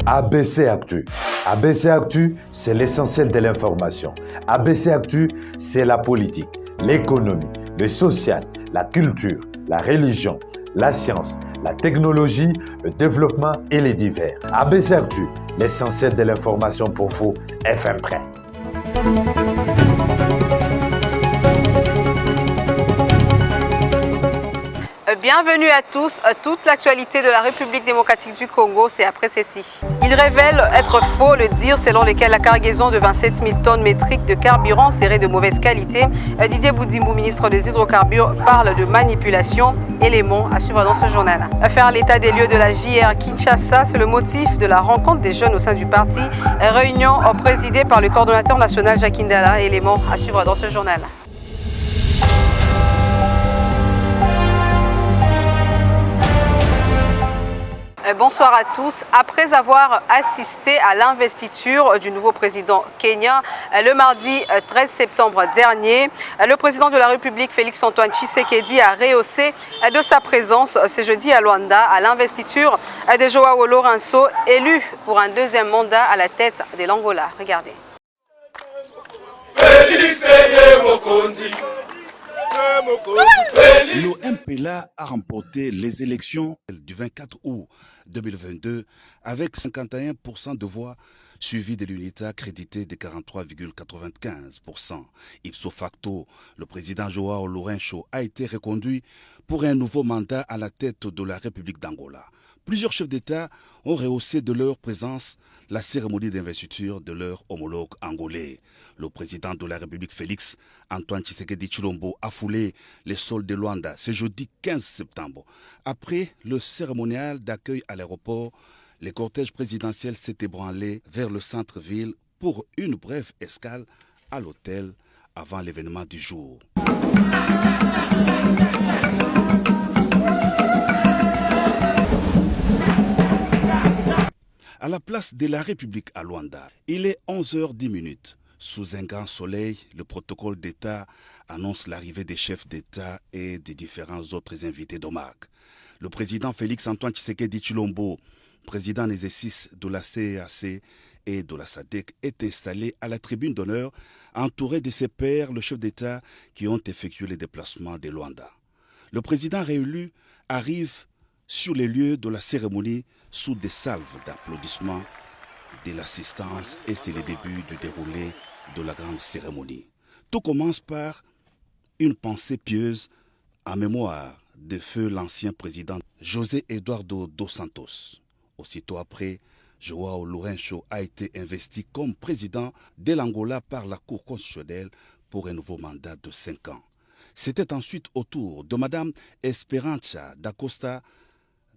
ABC Actu. ABC Actu, c'est l'essentiel de l'information. ABC Actu, c'est la politique, l'économie, le social, la culture, la religion, la science, la technologie, le développement et les divers. ABC Actu, l'essentiel de l'information pour vous, FM Prêt. Bienvenue à tous. Toute l'actualité de la République démocratique du Congo, c'est après ceci. Il révèle être faux le dire selon lequel la cargaison de 27 000 tonnes métriques de carburant serait de mauvaise qualité. Didier Boudimou, ministre des Hydrocarbures, parle de manipulation. Éléments à suivre dans ce journal. Faire l'état des lieux de la JR Kinshasa, c'est le motif de la rencontre des jeunes au sein du parti. Réunion présidée par le coordonnateur national Jacques Ndala. Éléments à suivre dans ce journal. Bonsoir à tous. Après avoir assisté à l'investiture du nouveau président kenyan le mardi 13 septembre dernier, le président de la République Félix-Antoine Tshisekedi a rehaussé de sa présence ce jeudi à Luanda à l'investiture de Joao Lourenço, élu pour un deuxième mandat à la tête de l'Angola. Regardez. Le MPLA a remporté les élections du 24 août 2022 avec 51% de voix, suivi de l'UNITA crédité de 43,95%. Ipso facto, le président Joao Lourenço a été reconduit pour un nouveau mandat à la tête de la République d'Angola. Plusieurs chefs d'État ont rehaussé de leur présence la cérémonie d'investiture de leur homologue angolais. Le président de la République Félix Antoine Tshisekedi Tshilombo a foulé les sols de Luanda ce jeudi 15 septembre. Après le cérémonial d'accueil à l'aéroport, le cortège présidentiel s'est ébranlé vers le centre-ville pour une brève escale à l'hôtel avant l'événement du jour. À la place de la République à Luanda, il est 11h10. Sous un grand soleil, le protocole d'État annonce l'arrivée des chefs d'État et des différents autres invités d'OMAC. Le président Félix-Antoine Tshisekedi Tshilombo, président en exercice de la CEAC et de la SADC, est installé à la tribune d'honneur, entouré de ses pairs, le chef d'État, qui ont effectué les déplacements de Luanda. Le président réélu arrive sur les lieux de la cérémonie sous des salves d'applaudissements de l'assistance et c'est le début du déroulé de la grande cérémonie. Tout commence par une pensée pieuse en mémoire de feu l'ancien président José Eduardo dos Santos. Aussitôt après, Joao Lourenço a été investi comme président de l'Angola par la Cour constitutionnelle pour un nouveau mandat de 5 ans. C'était ensuite au tour de Mme Esperança da Costa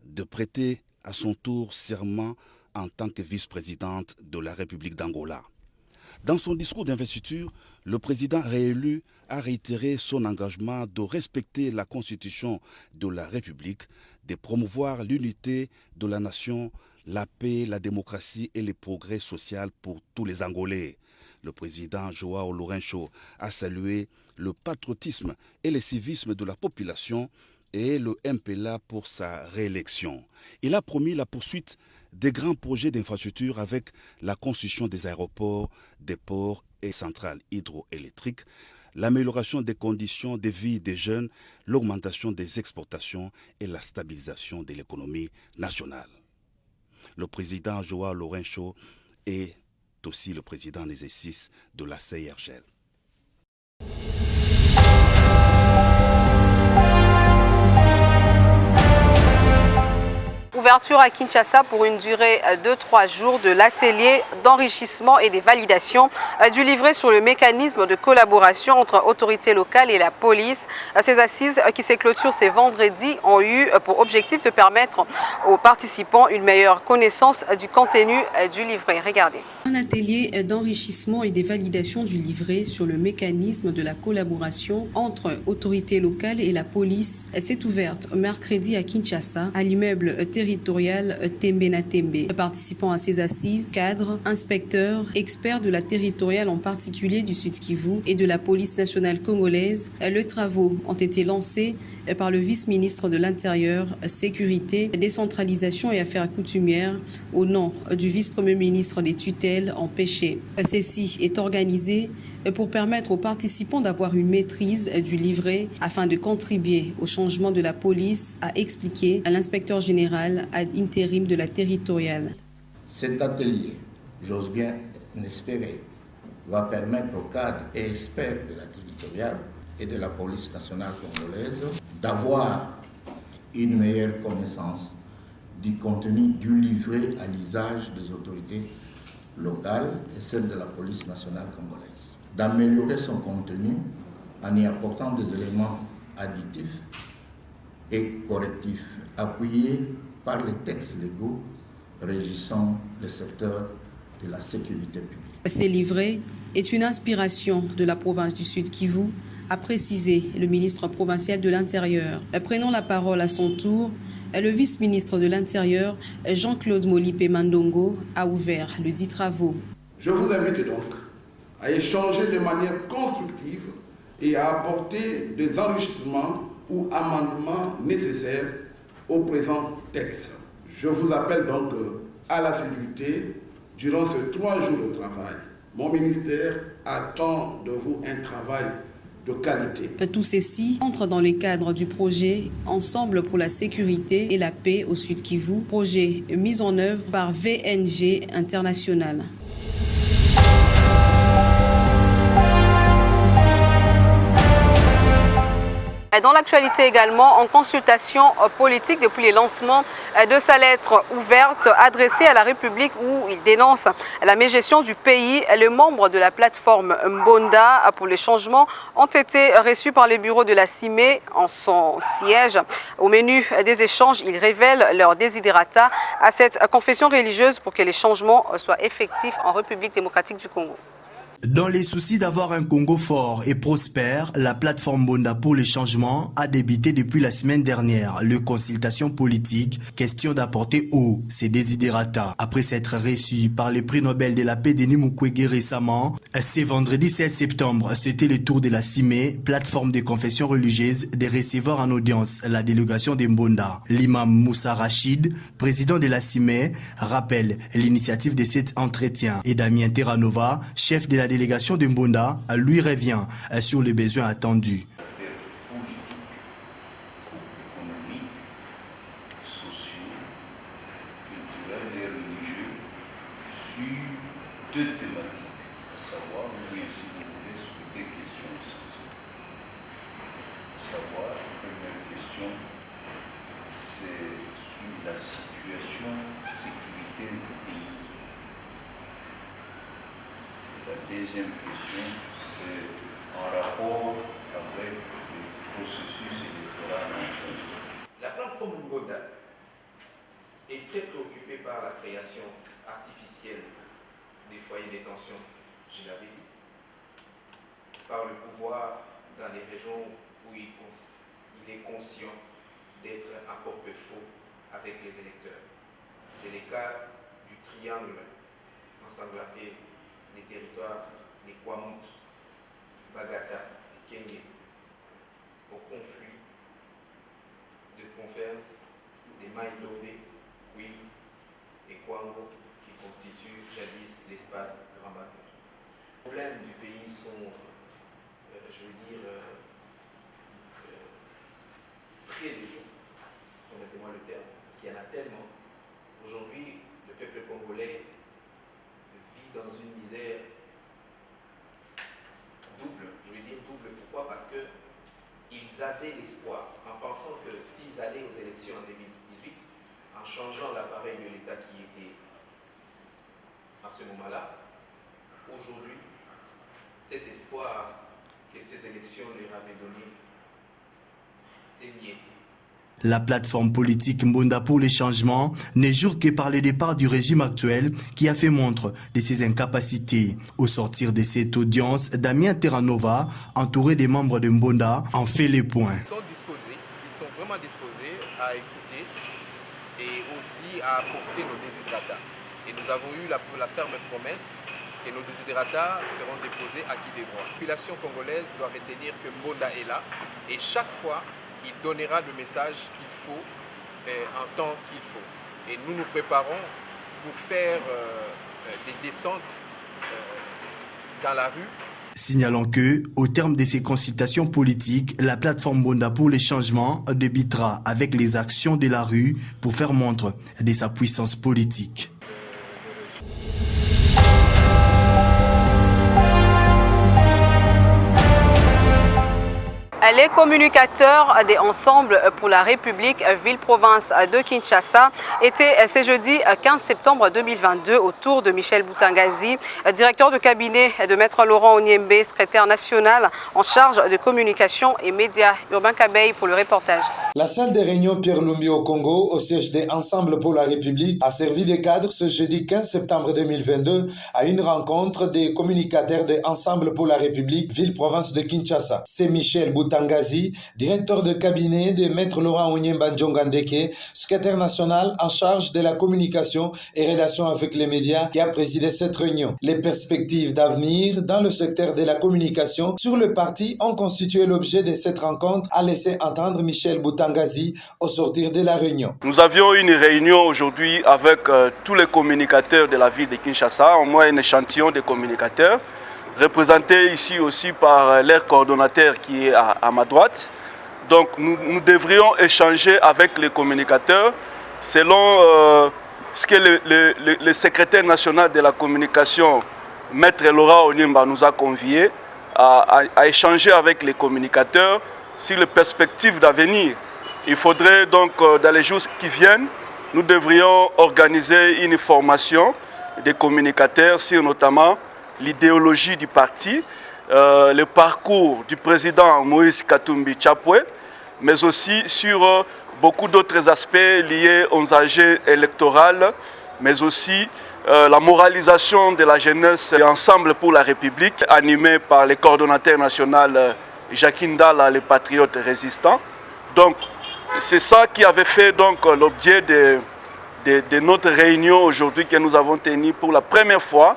de prêter à son tour serment en tant que vice-présidente de la République d'Angola. Dans son discours d'investiture, le président réélu a réitéré son engagement de respecter la Constitution de la République, de promouvoir l'unité de la nation, la paix, la démocratie et le progrès social pour tous les Angolais. Le président Joao Lourenço a salué le patriotisme et le civisme de la population et le MPLA pour sa réélection. Il a promis la poursuite des grands projets d'infrastructure avec la construction des aéroports, des ports et centrales hydroélectriques, l'amélioration des conditions de vie des jeunes, l'augmentation des exportations et la stabilisation de l'économie nationale. Le président Joao Lourenço est aussi le président en exercice de la CIRGL. Ouverture à Kinshasa pour une durée de 3 jours de l'atelier d'enrichissement et des validations du livret sur le mécanisme de collaboration entre autorités locales et la police. Ces assises qui se clôturent ce vendredi ont eu pour objectif de permettre aux participants une meilleure connaissance du contenu du livret. Regardez. Un atelier d'enrichissement et des validations du livret sur le mécanisme de la collaboration entre autorités locales et la police s'est ouverte mercredi à Kinshasa, à l'immeuble territorial territoriale Tembe na Tembe. Participant à ces assises, cadres, inspecteurs, experts de la territoriale en particulier du Sud Kivu et de la police nationale congolaise, les travaux ont été lancés par le vice-ministre de l'Intérieur, Sécurité, Décentralisation et Affaires coutumières au nom du vice-premier ministre des tutelles empêchées. Ceci est organisé pour permettre aux participants d'avoir une maîtrise du livret afin de contribuer au changement de la police, a expliqué à l'inspecteur général ad intérim de la territoriale. Cet atelier, j'ose bien l'espérer, va permettre aux cadres et experts de la territoriale et de la police nationale congolaise d'avoir une meilleure connaissance du contenu du livret à l'usage des autorités locales et celles de la police nationale congolaise, d'améliorer son contenu en y apportant des éléments additifs et correctifs appuyés par les textes légaux régissant le secteur de la sécurité publique. Ces livrets est une inspiration de la province du Sud Kivu, a précisé le ministre provincial de l'Intérieur. Prenant la parole à son tour, le vice-ministre de l'Intérieur, Jean-Claude Molipe Mandongo, a ouvert le dit travaux. Je vous invite donc à échanger de manière constructive et à apporter des enrichissements ou amendements nécessaires au présent texte. Je vous appelle donc à l'assiduité durant ces 3 jours de travail. Mon ministère attend de vous un travail de qualité. Tout ceci entre dans le cadre du projet Ensemble pour la sécurité et la paix au Sud Kivu, projet mis en œuvre par VNG International. Dans l'actualité également, en consultation politique depuis le lancement de sa lettre ouverte adressée à la République où il dénonce la mégestion du pays, les membres de la plateforme Mbonda pour les changements ont été reçus par le bureau de la CIME en son siège. Au menu des échanges, ils révèlent leur desiderata à cette confession religieuse pour que les changements soient effectifs en République démocratique du Congo. Dans les soucis d'avoir un Congo fort et prospère, la plateforme Mbonda pour les changements a débuté depuis la semaine dernière le consultation politique, question d'apporter haut ses desiderata. Après s'être reçu par le prix Nobel de la paix Denis Mukwege récemment, c'est vendredi 16 septembre, c'était le tour de la CIME, plateforme de confession religieuse, de recevoir en audience la délégation de Mbonda. L'imam Moussa Rachid, président de la CIME, rappelle l'initiative de cet entretien et Damien Terranova, chef de la délégation de Mbonda, lui revient sur les besoins attendus. Politiques, économiques, sociaux, culturels et religieux sur 2 thématiques, à savoir, ou bien si vous voulez, sur 2 questions essentielles. À savoir, la première question, c'est sur la situation sécuritaire du pays. La deuxième question, c'est en rapport avec le processus électoral. La plateforme Mbonda est très préoccupée par la création artificielle des foyers de détention, je l'avais dit, par le pouvoir dans les régions où il est conscient d'être un porte-faux avec les électeurs. C'est le cas du triangle ensanglanté des territoires des Kwamut, Bagata et Kenge, au conflit de confiance des Maïlobé, Will et Kwango qui constituent jadis l'espace Grand Bateau. Les problèmes du pays sont, très légers, permettez-moi le terme, parce qu'il y en a tellement. Aujourd'hui, le peuple congolais dans une misère double. Je veux dire double, pourquoi? Parce qu'ils avaient l'espoir, en pensant que s'ils allaient aux élections en 2018, en changeant l'appareil de l'État qui était à ce moment-là, aujourd'hui, cet espoir que ces élections leur avaient donné s'est niété. La plateforme politique Mbonda pour les changements n'est jure que par le départ du régime actuel qui a fait montre de ses incapacités. Au sortir de cette audience, Damien Terranova, entouré des membres de Mbonda, en fait les points. Ils sont disposés, ils sont vraiment disposés à écouter et aussi à apporter nos desiderata. Et nous avons eu la ferme promesse que nos desiderata seront déposés à qui des droits. La population congolaise doit retenir que Mbonda est là et chaque fois, il donnera le message qu'il faut en temps qu'il faut. Et nous nous préparons pour faire des descentes dans la rue. Signalons que, au terme de ces consultations politiques, la plateforme Bonda pour les changements débutera avec les actions de la rue pour faire montre de sa puissance politique. Les communicateurs des Ensembles pour la République ville-province de Kinshasa étaient ce jeudi 15 septembre 2022 autour de Michel Boutangazi, directeur de cabinet de Maître Laurent Onyembe, secrétaire national en charge de communication et médias. Urbain Kabeï pour le reportage. La salle des réunions Pierre Lumbi au Congo, au siège des Ensembles pour la République, a servi de cadre ce jeudi 15 septembre 2022 à une rencontre des communicateurs des Ensembles pour la République ville-province de Kinshasa. C'est Michel Boutangazi, directeur de cabinet de Maître Laurent Onyemba Ndjongandeke, secrétaire national en charge de la communication et relations avec les médias, qui a présidé cette réunion. Les perspectives d'avenir dans le secteur de la communication sur le parti ont constitué l'objet de cette rencontre, a laissé entendre Michel Boutangazi au sortir de la réunion. Nous avions une réunion aujourd'hui avec tous les communicateurs de la ville de Kinshasa, au moins un échantillon de communicateurs, représenté ici aussi par leur coordonnateur qui est à ma droite. Donc nous devrions échanger avec les communicateurs selon ce que le secrétaire national de la communication, Maître Laurent Onyemba, nous a conviés à échanger avec les communicateurs sur les perspectives d'avenir. Il faudrait donc, dans les jours qui viennent, nous devrions organiser une formation des communicateurs sur notamment l'idéologie du parti, le parcours du président Moïse Katumbi Chapwe, mais aussi sur beaucoup d'autres aspects liés aux enjeux électoraux, mais aussi la moralisation de la jeunesse Ensemble pour la République, animée par le coordonnateur national Jacques Ndala, les patriotes résistants. Donc, c'est ça qui avait fait l'objet de notre réunion aujourd'hui que nous avons tenue pour la première fois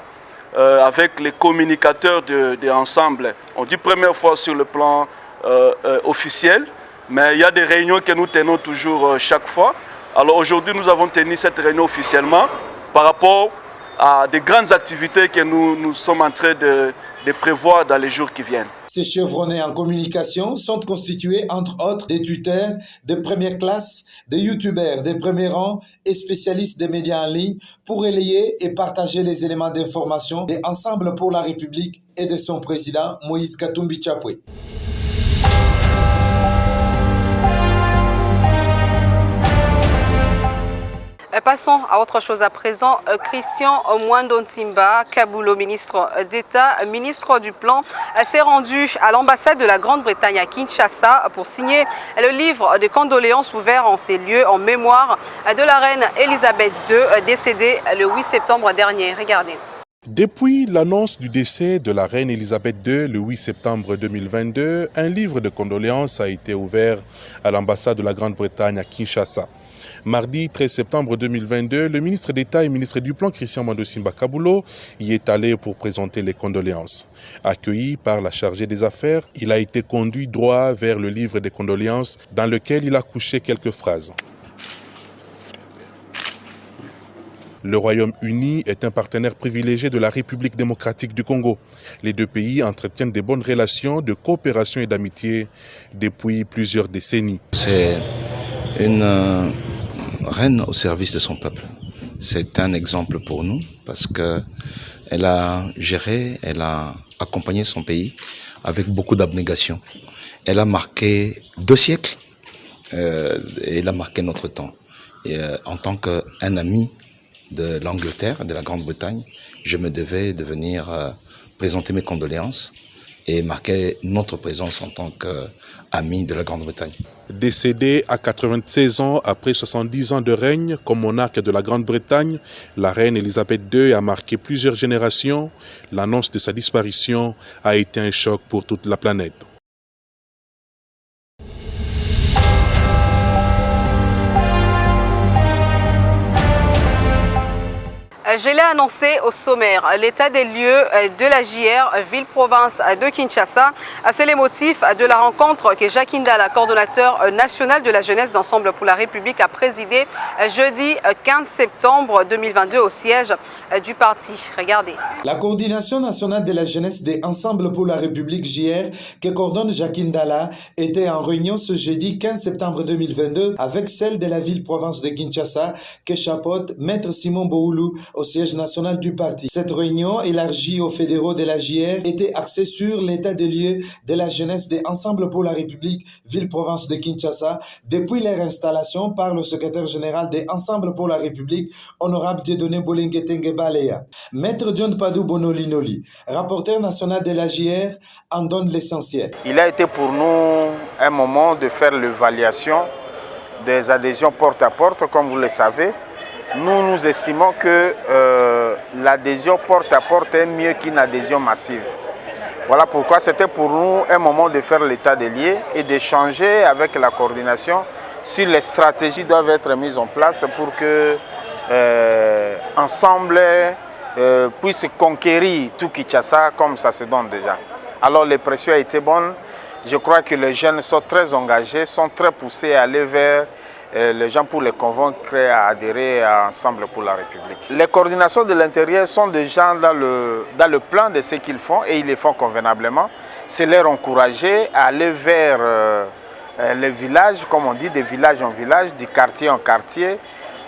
avec les communicateurs de Ensemble. On dit première fois sur le plan officiel, mais il y a des réunions que nous tenons toujours chaque fois. Alors aujourd'hui, nous avons tenu cette réunion officiellement par rapport à des grandes activités que nous sommes en train de prévoir dans les jours qui viennent. Ces chevronnés en communication sont constitués, entre autres, des tuteurs de première classe, des youtubeurs de premier rang et spécialistes des médias en ligne pour relayer et partager les éléments d'information des Ensembles pour la République et de son président Moïse Katumbi Chapwe. Passons à autre chose à présent. Christian Mwando Nsimba Kabulo, ministre d'État, ministre du Plan, s'est rendu à l'ambassade de la Grande-Bretagne à Kinshasa pour signer le livre de condoléances ouvert en ces lieux en mémoire de la reine Elisabeth II, décédée le 8 septembre dernier. Regardez. Depuis l'annonce du décès de la reine Elisabeth II le 8 septembre 2022, un livre de condoléances a été ouvert à l'ambassade de la Grande-Bretagne à Kinshasa. Mardi 13 septembre 2022, le ministre d'État et ministre du Plan Christian Mwando Nsimba Kabulo y est allé pour présenter les condoléances. Accueilli par la chargée des affaires, il a été conduit droit vers le livre des condoléances dans lequel il a couché quelques phrases. Le Royaume-Uni est un partenaire privilégié de la République démocratique du Congo. Les deux pays entretiennent de bonnes relations de coopération et d'amitié depuis plusieurs décennies. C'est une reine au service de son peuple. C'est un exemple pour nous parce qu'elle a géré, elle a accompagné son pays avec beaucoup d'abnégation. Elle a marqué 2 siècles et elle a marqué notre temps. Et, en tant qu'un ami de l'Angleterre, de la Grande-Bretagne, je me devais de venir présenter mes condoléances et marquer notre présence en tant qu'amis de la Grande-Bretagne. Décédée à 96 ans après 70 ans de règne comme monarque de la Grande-Bretagne, la reine Elisabeth II a marqué plusieurs générations. L'annonce de sa disparition a été un choc pour toute la planète. Je l'ai annoncé au sommaire, l'état des lieux de la JR, ville-province de Kinshasa. C'est les motifs de la rencontre que Jacques Ndala, coordonnateur national de la jeunesse d'Ensemble pour la République, a présidé jeudi 15 septembre 2022 au siège du parti. Regardez. La coordination nationale de la jeunesse des Ensemble pour la République JR, que coordonne Jacques Ndala, était en réunion ce jeudi 15 septembre 2022 avec celle de la ville-province de Kinshasa, que chapeaute Maître Simon Boulou au siège national du parti. Cette réunion, élargie aux fédéraux de la JR, était axée sur l'état des lieux de la jeunesse des Ensemble pour la République, ville-province de Kinshasa, depuis leur installation par le secrétaire général des Ensemble pour la République, honorable Dieudonné Bolengetenge Balea. Maître John Padou Bonolinoli, rapporteur national de la JR, en donne l'essentiel. Il a été pour nous un moment de faire l'évaluation des adhésions porte à porte, comme vous le savez. Nous estimons que l'adhésion porte à porte est mieux qu'une adhésion massive. Voilà pourquoi c'était pour nous un moment de faire l'état des lieux et d'échanger avec la coordination sur les stratégies qui doivent être mises en place pour que Ensemble puisse conquérir tout Kinshasa comme ça se donne déjà. Alors les pressions ont été bonnes. Je crois que les jeunes sont très engagés, sont très poussés à aller vers les gens pour les convaincre à adhérer à Ensemble pour la République. Les coordinations de l'intérieur sont déjà dans le plan de ce qu'ils font et ils le font convenablement. C'est leur encourager à aller vers les villages, comme on dit, de village en village, du quartier en quartier,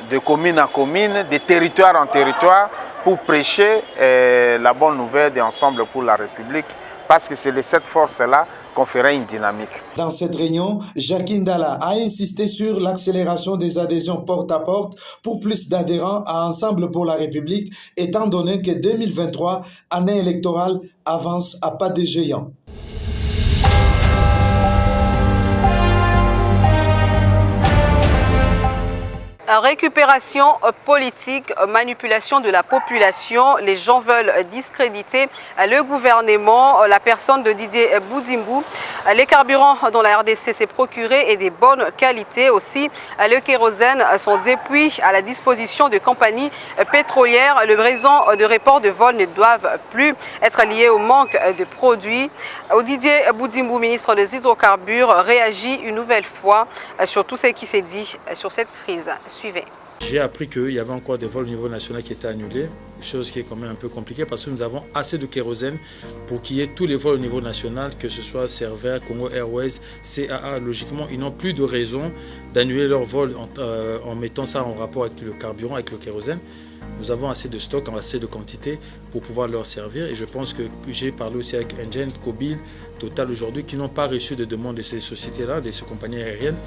de commune en commune, de territoire en territoire, pour prêcher la bonne nouvelle d'Ensemble pour la République, parce que c'est de cette force-là qu'on ferait une dynamique. Dans cette réunion, Jacques Ndala a insisté sur l'accélération des adhésions porte à porte pour plus d'adhérents à Ensemble pour la République, étant donné que 2023, année électorale, avance à pas de géant. Récupération politique, manipulation de la population. Les gens veulent discréditer le gouvernement, la personne de Didier Boudimbu. Les carburants dont la RDC s'est procuré et des bonnes qualités aussi. Le kérosène sont depuis à la disposition de compagnies pétrolières. Le raison de report de vol ne doivent plus être liés au manque de produits. Didier Boudimbu, ministre des Hydrocarbures, réagit une nouvelle fois sur tout ce qui s'est dit sur cette crise. Suivez. J'ai appris qu'il y avait encore des vols au niveau national qui étaient annulés, chose qui est quand même un peu compliquée parce que nous avons assez de kérosène pour qu'il y ait tous les vols au niveau national, que ce soit Server, Congo Airways, CAA. Logiquement, ils n'ont plus de raison d'annuler leurs vols en mettant ça en rapport avec le carburant, avec le kérosène. Nous avons assez de stock, assez de quantité pour pouvoir leur servir. Et je pense que j'ai parlé aussi avec Engen, Kobil, Total aujourd'hui, qui n'ont pas reçu de demande de ces sociétés-là, de ces compagnies aériennes.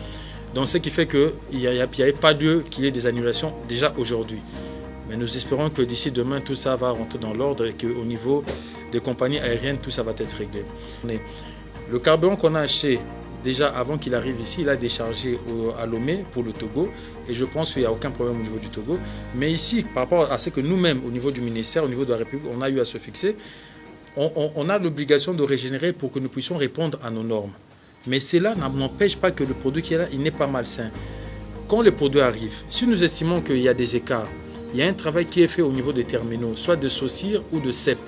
Donc ce qui fait qu'il n'y avait pas lieu qu'il y ait des annulations déjà aujourd'hui. Mais nous espérons que d'ici demain, tout ça va rentrer dans l'ordre et qu'au niveau des compagnies aériennes, tout ça va être réglé. Le carburant qu'on a acheté déjà avant qu'il arrive ici, il a déchargé à Lomé pour le Togo. Et je pense qu'il n'y a aucun problème au niveau du Togo. Mais ici, par rapport à ce que nous-mêmes, au niveau du ministère, au niveau de la République, on a eu à se fixer, on a l'obligation de régénérer pour que nous puissions répondre à nos normes. Mais cela n'empêche pas que le produit qui est là, il n'est pas malsain. Quand le produit arrive, si nous estimons qu'il y a des écarts, il y a un travail qui est fait au niveau des terminaux, soit de SOCIR ou de CEP.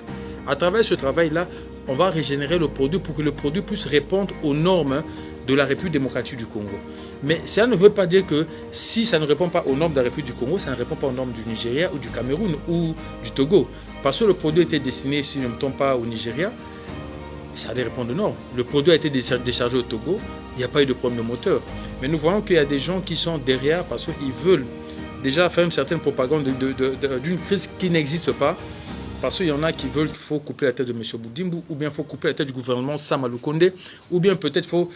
À travers ce travail-là, on va régénérer le produit pour que le produit puisse répondre aux normes de la République démocratique du Congo. Mais cela ne veut pas dire que si ça ne répond pas aux normes de la République du Congo, ça ne répond pas aux normes du Nigeria ou du Cameroun ou du Togo. Parce que le produit était destiné, si je ne me trompe pas, au Nigeria, ça allait répondre aux normes. Le produit a été déchargé au Togo, il n'y a pas eu de problème de moteur. Mais nous voyons qu'il y a des gens qui sont derrière parce qu'ils veulent déjà faire une certaine propagande d'une crise qui n'existe pas. Parce qu'il y en a qui veulent qu'il faut couper la tête de M. Boudimbu, ou bien il faut couper la tête du gouvernement Samalou Kondé, ou bien peut-être il faut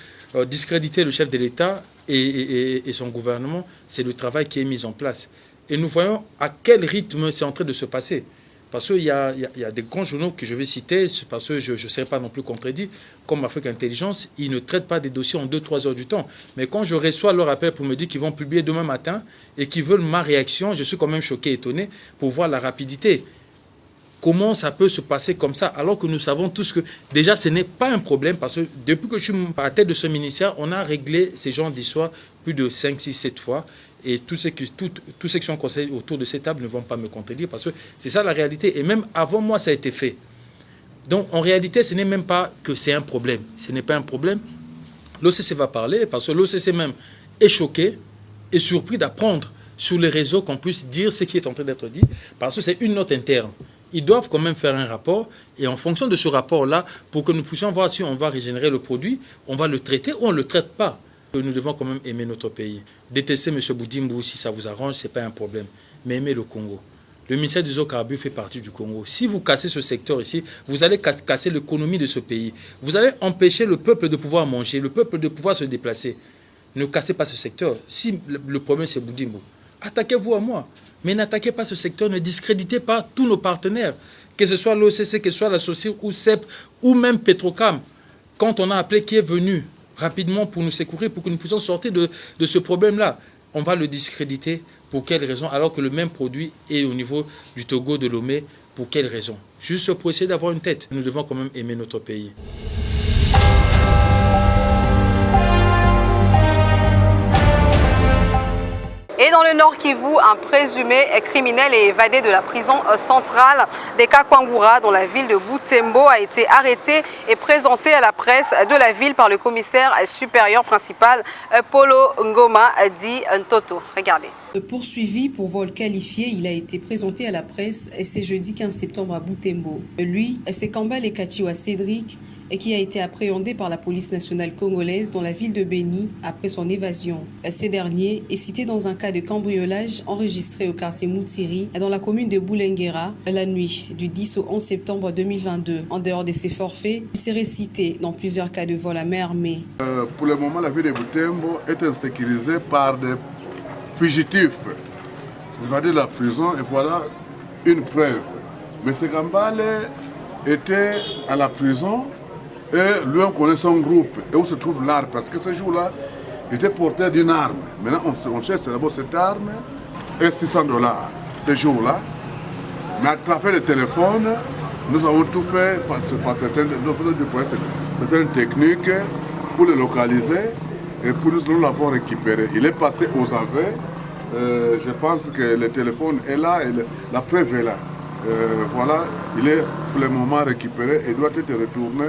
discréditer le chef de l'État et son gouvernement. C'est le travail qui est mis en place. Et nous voyons à quel rythme c'est en train de se passer. Parce qu'il y a des grands journaux que je vais citer, parce que je ne serai pas non plus contredit, comme Afrique Intelligence, ils ne traitent pas des dossiers en 2-3 heures du temps. Mais quand je reçois leur appel pour me dire qu'ils vont publier demain matin et qu'ils veulent ma réaction, je suis quand même choqué, étonné, pour voir la rapidité. Comment ça peut se passer comme ça, alors que nous savons tous que déjà ce n'est pas un problème, parce que depuis que je suis à la tête de ce ministère, on a réglé ces genres d'histoires plus de 5, 6, 7 fois. Et tous ceux qui sont conseillés autour de cette table ne vont pas me contredire parce que c'est ça la réalité. Et même avant moi, ça a été fait. Donc, en réalité, ce n'est même pas que c'est un problème. Ce n'est pas un problème. L'OCC va parler parce que l'OCC même est choqué et surpris d'apprendre sur les réseaux qu'on puisse dire ce qui est en train d'être dit parce que c'est une note interne. Ils doivent quand même faire un rapport et en fonction de ce rapport-là, pour que nous puissions voir si on va régénérer le produit, on va le traiter ou on ne le traite pas. Nous devons quand même aimer notre pays. Détester M. Boudimbo, si ça vous arrange, ce n'est pas un problème. Mais aimer le Congo. Le ministère des hydrocarbures fait partie du Congo. Si vous cassez ce secteur ici, vous allez casser l'économie de ce pays. Vous allez empêcher le peuple de pouvoir manger, le peuple de pouvoir se déplacer. Ne cassez pas ce secteur. Si le problème c'est Boudimbo, attaquez-vous à moi. Mais n'attaquez pas ce secteur, ne discréditez pas tous nos partenaires. Que ce soit l'OCC, que ce soit la SOCIR ou CEP ou même Petrocam. Quand on a appelé qui est venu rapidement pour nous secourir, pour que nous puissions sortir de ce problème-là, on va le discréditer. Pour quelle raison? Alors que le même produit est au niveau du Togo, de Lomé. Pour quelle raison? Juste pour essayer d'avoir une tête. Nous devons quand même aimer notre pays. Et dans le Nord Kivu, un présumé criminel est évadé de la prison centrale des Kakwangura dans la ville de Butembo a été arrêté et présenté à la presse de la ville par le commissaire supérieur principal Polo Ngoma dit Ntoto. Regardez. Poursuivi pour vol qualifié, il a été présenté à la presse ce jeudi 15 septembre à Butembo. Lui, c'est Kambale Katiwa Cédric, et qui a été appréhendé par la police nationale congolaise dans la ville de Beni après son évasion. Ces derniers est cité dans un cas de cambriolage enregistré au quartier Moutiri dans la commune de Boulenguera la nuit du 10 au 11 septembre 2022. En dehors de ces forfaits, il serait cité dans plusieurs cas de vol à main armée. Pour le moment, la ville de Butembo est insécurisée par des fugitifs évadés de la prison et voilà une preuve. M. Kambale était à la prison. Et lui, on connaît son groupe et où se trouve l'arme, parce que ce jour-là, il était porteur d'une arme. Maintenant, on cherche d'abord cette arme et $600 ce jour-là. Mais à travers le téléphone, nous avons tout fait par certaines techniques pour le localiser et pour nous l'avoir récupéré. Il est passé aux aveux. Je pense que le téléphone est là et la preuve est là. Voilà, il est pour le moment récupéré et doit être retourné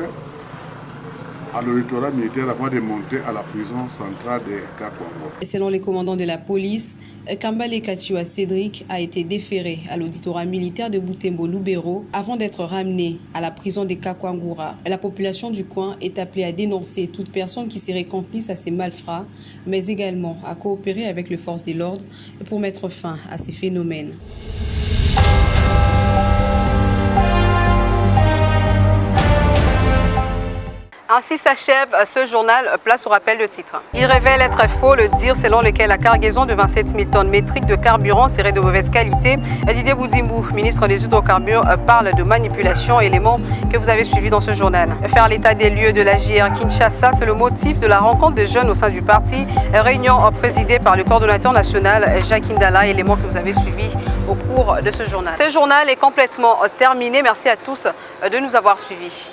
à l'auditoire militaire avant de monter à la prison centrale de Kakwangura. Selon les commandants de la police, Kambale Katiwa Cédric a été déféré à l'auditorat militaire de Butembo-Lubero avant d'être ramené à la prison de Kakwangura. La population du coin est appelée à dénoncer toute personne qui serait complice à ces malfrats, mais également à coopérer avec les forces de l'ordre pour mettre fin à ces phénomènes. Ainsi s'achève ce journal, place au rappel de titre. Il révèle être faux le dire selon lequel la cargaison de 27 000 tonnes métriques de carburant serait de mauvaise qualité. Didier Boudimbo, ministre des Hydrocarbures, parle de manipulation, élément que vous avez suivi dans ce journal. Faire l'état des lieux de la JR Kinshasa, c'est le motif de la rencontre des jeunes au sein du parti. Réunion présidée par le coordonnateur national Jacques Indala, élément que vous avez suivi au cours de ce journal. Ce journal est complètement terminé. Merci à tous de nous avoir suivis.